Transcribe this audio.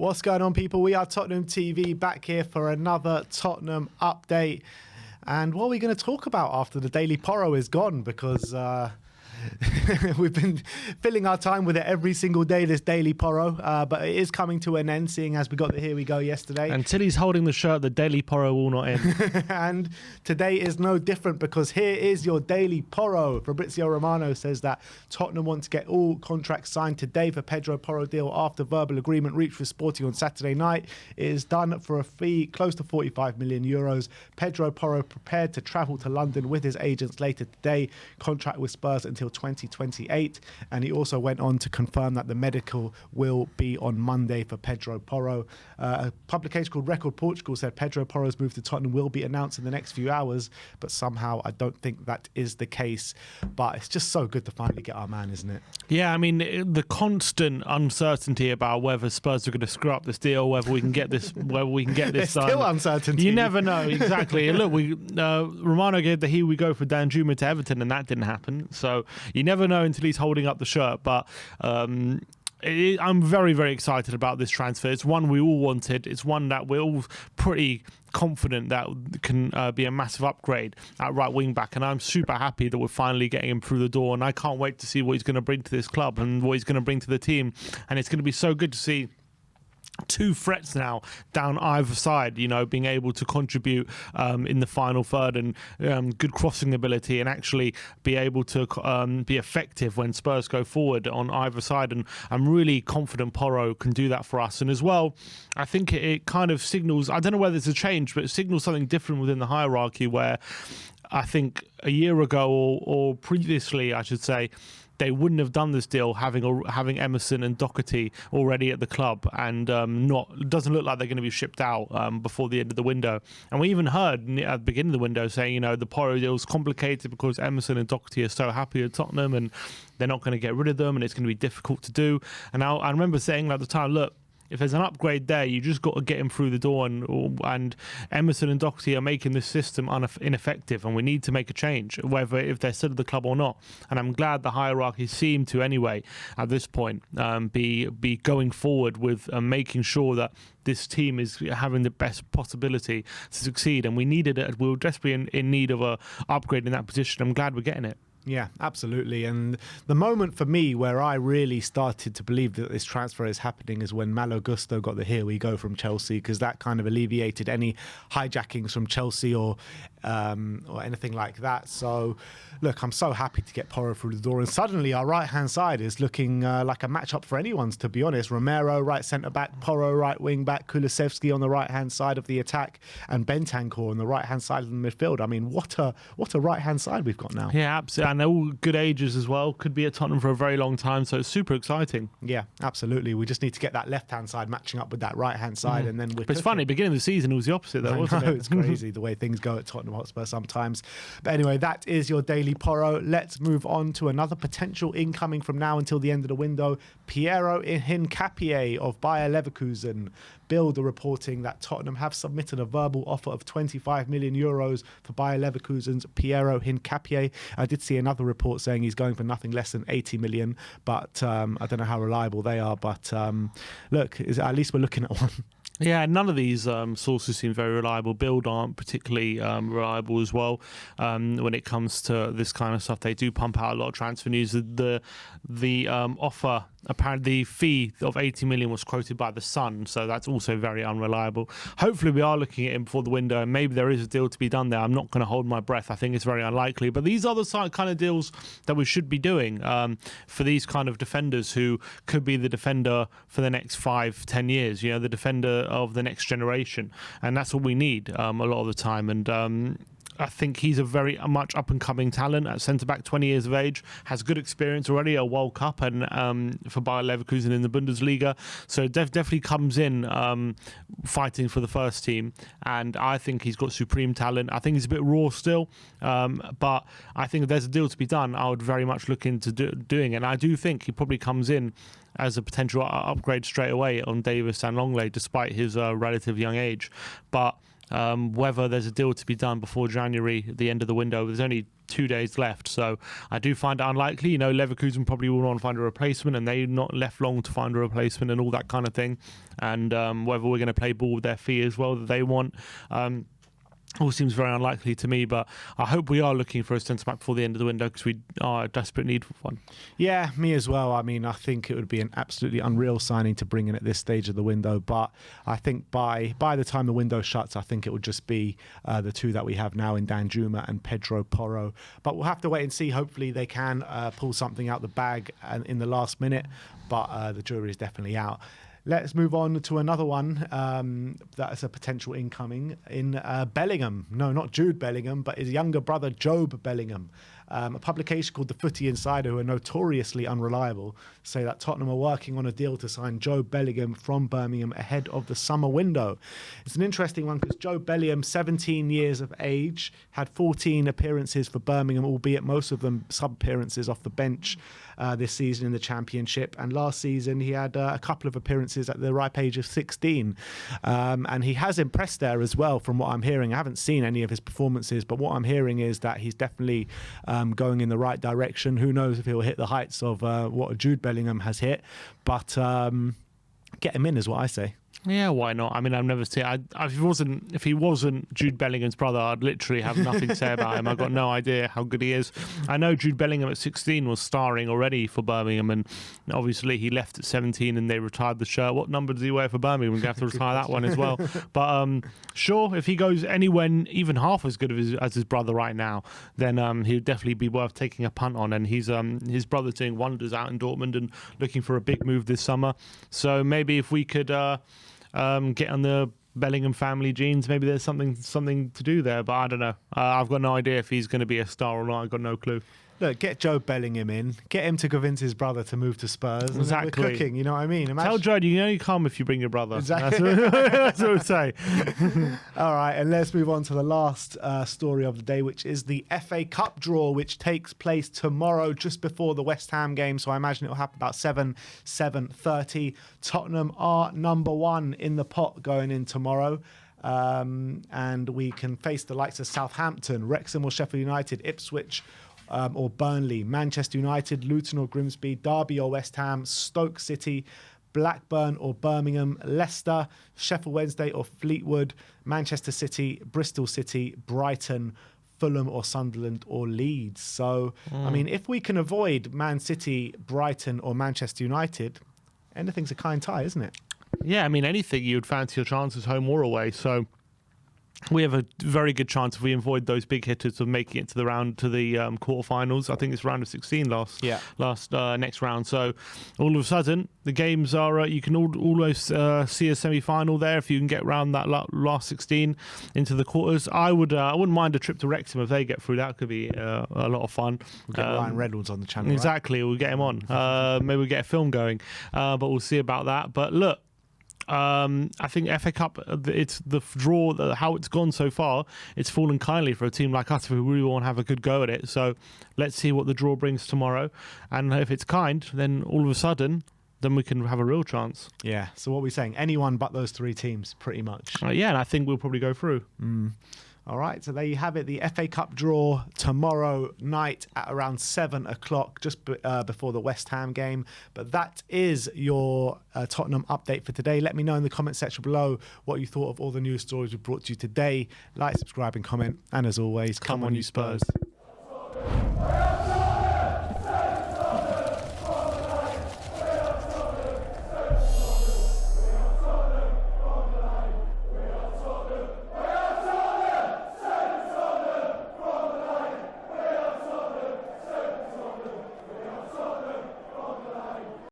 What's going on, people? We are Tottenham TV, back here for another Tottenham update. And what are we going to talk about after the Daily Porro is gone? Because we've been filling our time with it every single day, this Daily Porro. But it is coming to an end, seeing as we got the Here We Go yesterday. Until he's holding the shirt, the Daily Porro will not end. And today is no different, because here is your Daily Porro. Fabrizio Romano says that Tottenham want to get all contracts signed today for Pedro Porro deal after verbal agreement reached with Sporting on Saturday night. It is done for a fee close to 45 million euros. Pedro Porro prepared to travel to London with his agents later today. Contract with Spurs until 2028. And he also went on to confirm that the medical will be on Monday for Pedro Porro. A publication called Record Portugal said Pedro Porro's move to Tottenham will be announced in the next few hours, but somehow I don't think that is the case. But it's just so good to finally get our man, isn't it? Yeah, I mean, the constant uncertainty about whether Spurs are going to screw up this deal, whether we can get this, There's still uncertainty. You never know, exactly. And look, Romano gave the here we go for Danjuma to Everton, and that didn't happen. So you never know until he's holding up the shirt. But I'm very, very excited about this transfer. It's one we all wanted. It's one that we're all pretty confident that can be a massive upgrade at right wing back, and I'm super happy that we're finally getting him through the door, and I can't wait to see what he's going to bring to this club and what he's going to bring to the team. And it's going to be so good to see two threats now down either side, you know, being able to contribute in the final third, and good crossing ability, and actually be able to be effective when Spurs go forward on either side. And I'm really confident Porro can do that for us. And as well, I think it kind of signals, I don't know whether it's a change, but it signals something different within the hierarchy, where I think a year ago or previously, I should say, they wouldn't have done this deal having Emerson and Doherty already at the club, and it doesn't look like they're going to be shipped out before the end of the window. And we even heard at the beginning of the window saying, you know, the Porro deal is complicated because Emerson and Doherty are so happy at Tottenham and they're not going to get rid of them, and it's going to be difficult to do. And I remember saying at the time, look, if there's an upgrade there, you just got to get him through the door, and Emerson and Doherty are making this system ineffective, and we need to make a change, whether if they're still at the club or not. And I'm glad the hierarchy seem to, anyway, at this point, be going forward with making sure that this team is having the best possibility to succeed. And we needed it. We were desperately in need of a upgrade in that position. I'm glad we're getting it. Yeah, absolutely. And the moment for me where I really started to believe that this transfer is happening is when Malo Gusto got the here we go from Chelsea, because that kind of alleviated any hijackings from Chelsea or anything like that. So, look, I'm so happy to get Porro through the door. And suddenly our right-hand side is looking like a matchup for anyone's, to be honest. Romero, right centre-back, Porro, right wing-back, Kulusevski on the right-hand side of the attack, and Bentancur on the right-hand side of the midfield. I mean, what a right-hand side we've got now. Yeah, absolutely. And they're all good ages as well. Could be at Tottenham for a very long time, so it's super exciting. Yeah, absolutely. We just need to get that left-hand side matching up with that right-hand side, and then we're But it's funny, beginning of the season it was the opposite though, wasn't it? It's crazy the way things go at Tottenham Hotspur sometimes. But anyway, that is your Daily Porro. Let's move on to another potential incoming from now until the end of the window. Piero Hincapie of Bayer Leverkusen. Bild are reporting that Tottenham have submitted a verbal offer of 25 million euros for Bayer Leverkusen's Piero Hincapie. I did see another report saying he's going for nothing less than 80 million, but I don't know how reliable they are. But look, at least we're looking at one. Yeah, none of these sources seem very reliable. Bild aren't particularly reliable as well. When it comes to this kind of stuff, they do pump out a lot of transfer news. The offer, apparently the fee of 80 million was quoted by The Sun, so that's also very unreliable. Hopefully we are looking at him before the window, and maybe there is a deal to be done there. I'm not going to hold my breath. I think it's very unlikely. But these are the kind of deals that we should be doing for these kind of defenders who could be the defender for the next 5-10 years, you know, the defender of the next generation. And that's what we need a lot of the time. And I think he's a very much up-and-coming talent at centre-back, 20 years of age, has good experience already, a World Cup and for Bayer Leverkusen in the Bundesliga. So definitely comes in fighting for the first team, and I think he's got supreme talent. I think he's a bit raw still, but I think if there's a deal to be done, I would very much look into doing it. And I do think he probably comes in as a potential upgrade straight away on Davis and Longley, despite his relative young age. But whether there's a deal to be done before January, at the end of the window. There's only 2 days left, so I do find it unlikely. Leverkusen probably will want to find a replacement, and they're not left long to find a replacement and all that kind of thing. And whether we're going to play ball with their fee as well that they want. All seems very unlikely to me, but I hope we are looking for a centre-back before the end of the window because we are in desperate need for one. Yeah, me as well. I mean, I think it would be an absolutely unreal signing to bring in at this stage of the window, but I think by the time the window shuts, I think it would just be the two that we have now in Danjuma and Pedro Porro. But we'll have to wait and see. Hopefully they can pull something out the bag in the last minute, but the jury is definitely out. Let's move on to another one that is a potential incoming in Bellingham. No, not Jude Bellingham, but his younger brother, Jobe Bellingham. A publication called The Footy Insider, who are notoriously unreliable, say that Tottenham are working on a deal to sign Jobe Bellingham from Birmingham ahead of the summer window. It's an interesting one because Jobe Bellingham, 17 years of age, had 14 appearances for Birmingham, albeit most of them sub-appearances off the bench this season in the Championship. And last season, he had a couple of appearances at the ripe age of 16. And he has impressed there as well, from what I'm hearing. I haven't seen any of his performances, but what I'm hearing is that he's definitely going in the right direction. Who knows if he'll hit the heights of what Jude Bellingham has hit, but get him in is what I say. Yeah, why not? I mean, I've never seen. If he wasn't Jude Bellingham's brother, I'd literally have nothing to say about him. I've got no idea how good he is. I know Jude Bellingham at 16 was starring already for Birmingham, and obviously he left at 17 and they retired the shirt. What number does he wear for Birmingham? We're going to have to retire that one as well. But sure, if he goes anywhere even half as good as his brother right now, then he'd definitely be worth taking a punt on. And he's his brother's doing wonders out in Dortmund and looking for a big move this summer. So maybe if we could get on the Bellingham family genes, maybe there's something to do there, but I don't know. I've got no idea if he's going to be a star or not. I've got no clue. Look, get Jobe Bellingham in. Get him to convince his brother to move to Spurs. Exactly. We're cooking, you know what I mean? Tell Joe you can only come if you bring your brother. Exactly. That's what I would say. All right, and let's move on to the last story of the day, which is the FA Cup draw, which takes place tomorrow just before the West Ham game. So I imagine it will happen about 7:30. Tottenham are number one in the pot going in tomorrow. And we can face the likes of Southampton, Wrexham or Sheffield United, Ipswich, or Burnley, Manchester United, Luton or Grimsby, Derby or West Ham, Stoke City, Blackburn or Birmingham, Leicester, Sheffield Wednesday or Fleetwood, Manchester City, Bristol City, Brighton, Fulham or Sunderland or Leeds. So, I mean, if we can avoid Man City, Brighton or Manchester United, anything's a kind tie, isn't it? Yeah, I mean, anything you'd fancy your chances home or away. So we have a very good chance if we avoid those big hitters of making it to the quarterfinals. I think it's round of 16 next round. So all of a sudden the games are you can almost see a semi-final there if you can get round that last 16 into the quarters. I wouldn't mind a trip to Wrexham if they get through. That could be a lot of fun. We'll get Ryan Reynolds on the channel. Exactly, right? We'll get him on. Maybe we'll get a film going, but we'll see about that. But look, I think FA Cup, it's the draw, how it's gone so far, it's fallen kindly for a team like us who really want to have a good go at it. So let's see what the draw brings tomorrow. And if it's kind, then all of a sudden, then we can have a real chance. Yeah, so what are we saying? Anyone but those three teams, pretty much. Yeah, and I think we'll probably go through. All right, so there you have it. The FA Cup draw tomorrow night at around 7 o'clock, just before the West Ham game. But that is your Tottenham update for today. Let me know in the comment section below what you thought of all the news stories we brought to you today. Like, subscribe and comment. And as always, come on you Spurs.